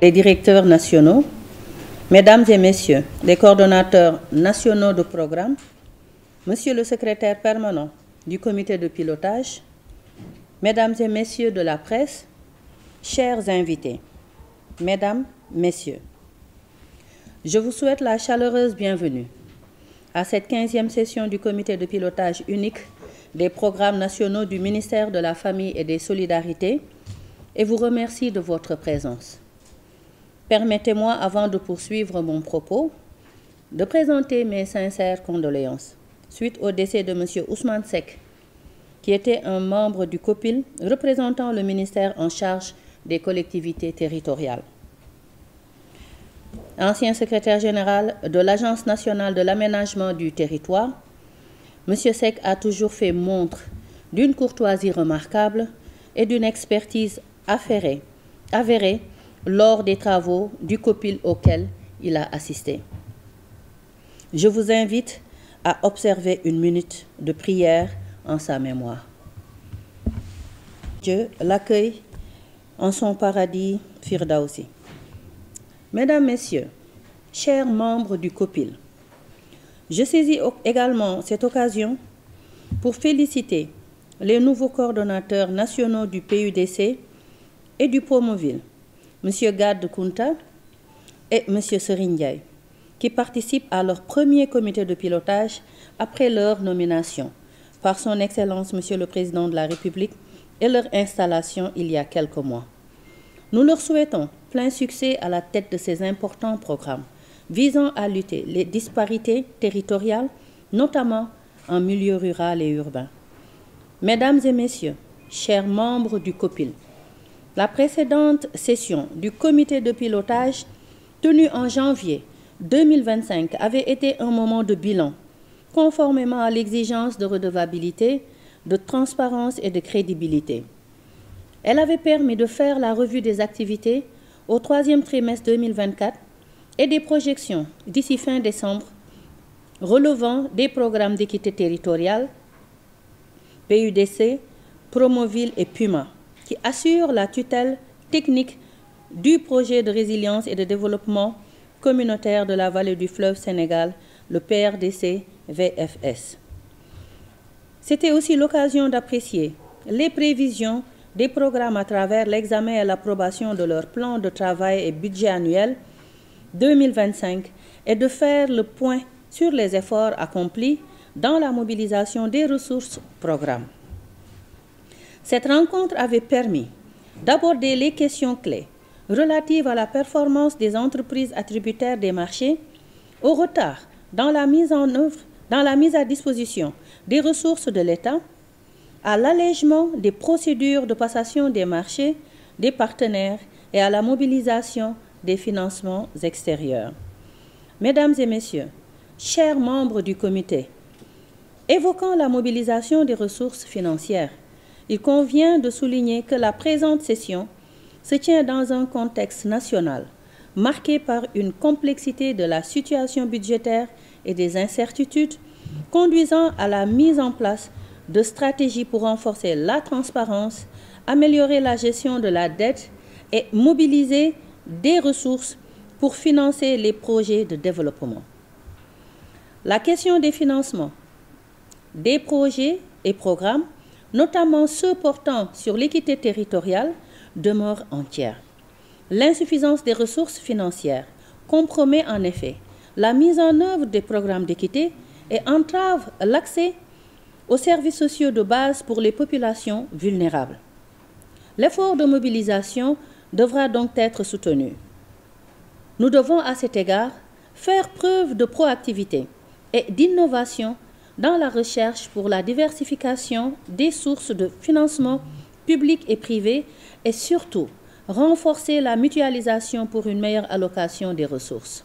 les directeurs nationaux, Mesdames et Messieurs les coordonnateurs nationaux de programme, Monsieur le secrétaire permanent du comité de pilotage, Mesdames et Messieurs de la presse, chers invités, Mesdames, Messieurs, je vous souhaite la chaleureuse bienvenue à cette 15e session du comité de pilotage unique des programmes nationaux du ministère de la Famille et des Solidarités et vous remercie de votre présence. Permettez-moi, avant de poursuivre mon propos, de présenter mes sincères condoléances suite au décès de M. Ousmane Seck, qui était un membre du COPIL représentant le ministère en charge des collectivités territoriales. Ancien secrétaire général de l'Agence nationale de l'aménagement du territoire, M. Seck a toujours fait montre d'une courtoisie remarquable et d'une expertise avérée lors des travaux du COPIL auquel il a assisté. Je vous invite à observer une minute de prière en sa mémoire. Dieu l'accueille en son paradis Firdausi. Mesdames, Messieurs, chers membres du COPIL, je saisis également cette occasion pour féliciter les nouveaux coordonnateurs nationaux du PUDC et du Promoville, M. Gad Kounta et M. Serigne Ndiaye, qui participent à leur premier comité de pilotage après leur nomination par son Excellence M. le Président de la République et leur installation il y a quelques mois. Nous leur souhaitons plein succès à la tête de ces importants programmes visant à lutter les disparités territoriales, notamment en milieu rural et urbain. Mesdames et Messieurs, chers membres du COPIL, la précédente session du comité de pilotage tenue en janvier 2025 avait été un moment de bilan, conformément à l'exigence de redevabilité, de transparence et de crédibilité. Elle avait permis de faire la revue des activités au troisième trimestre 2024 et des projections d'ici fin décembre relevant des programmes d'équité territoriale, PUDC, Promoville et PUMA, qui assurent la tutelle technique du projet de résilience et de développement communautaire de la vallée du fleuve Sénégal, le PRDC-VFS. C'était aussi l'occasion d'apprécier les prévisions des programmes à travers l'examen et l'approbation de leur plan de travail et budget annuel 2025 et de faire le point sur les efforts accomplis dans la mobilisation des ressources programmes. Cette rencontre avait permis d'aborder les questions clés relatives à la performance des entreprises attributaires des marchés, au retard dans la mise à disposition des ressources de l'État, à l'allègement des procédures de passation des marchés des partenaires et à la mobilisation des financements extérieurs. Mesdames et Messieurs, chers membres du comité, évoquant la mobilisation des ressources financières, il convient de souligner que la présente session se tient dans un contexte national marqué par une complexité de la situation budgétaire et des incertitudes conduisant à la mise en place de stratégies pour renforcer la transparence, améliorer la gestion de la dette et mobiliser des ressources pour financer les projets de développement. La question des financements des projets et programmes, notamment ceux portant sur l'équité territoriale, demeure entière. L'insuffisance des ressources financières compromet en effet la mise en œuvre des programmes d'équité et entrave l'accès aux services sociaux de base pour les populations vulnérables. L'effort de mobilisation devra donc être soutenu. Nous devons à cet égard faire preuve de proactivité et d'innovation dans la recherche pour la diversification des sources de financement public et privé et surtout renforcer la mutualisation pour une meilleure allocation des ressources.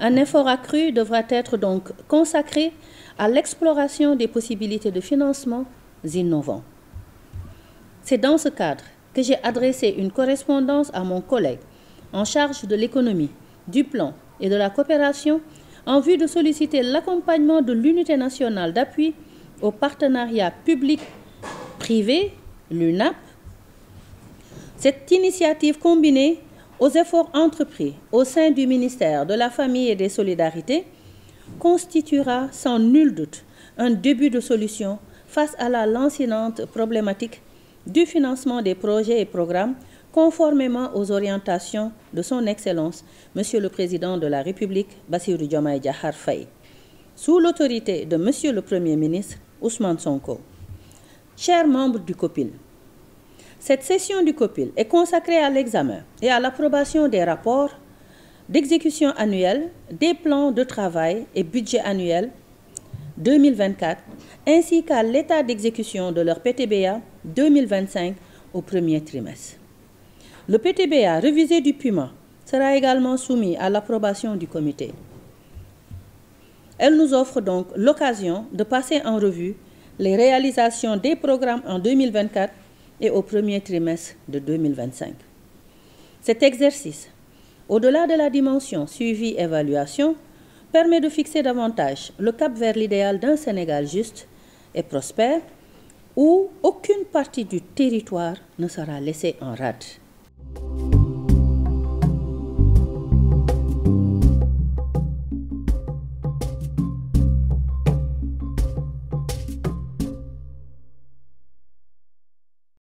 Un effort accru devra être donc consacré à l'exploration des possibilités de financement innovants. C'est dans ce cadre que j'ai adressé une correspondance à mon collègue en charge de l'économie, du plan et de la coopération en vue de solliciter l'accompagnement de l'unité nationale d'appui au partenariat public-privé, l'UNAP. Cette initiative combinée aux efforts entrepris au sein du ministère de la Famille et des Solidarités constituera sans nul doute un début de solution face à la lancinante problématique du financement des projets et programmes conformément aux orientations de son Excellence, Monsieur le Président de la République, Bassirou Diomaye Diakhar Faye, sous l'autorité de Monsieur le Premier ministre, Ousmane Sonko. Chers membres du COPIL, cette session du COPIL est consacrée à l'examen et à l'approbation des rapports d'exécution annuelle, des plans de travail et budget annuel 2024, ainsi qu'à l'état d'exécution de leur PTBA 2025 au premier trimestre. Le PTBA révisé du PUMA sera également soumis à l'approbation du comité. Elle nous offre donc l'occasion de passer en revue les réalisations des programmes en 2024 et au premier trimestre de 2025. Cet exercice, au-delà de la dimension suivi-évaluation, permet de fixer davantage le cap vers l'idéal d'un Sénégal juste et prospère où aucune partie du territoire ne sera laissée en rade.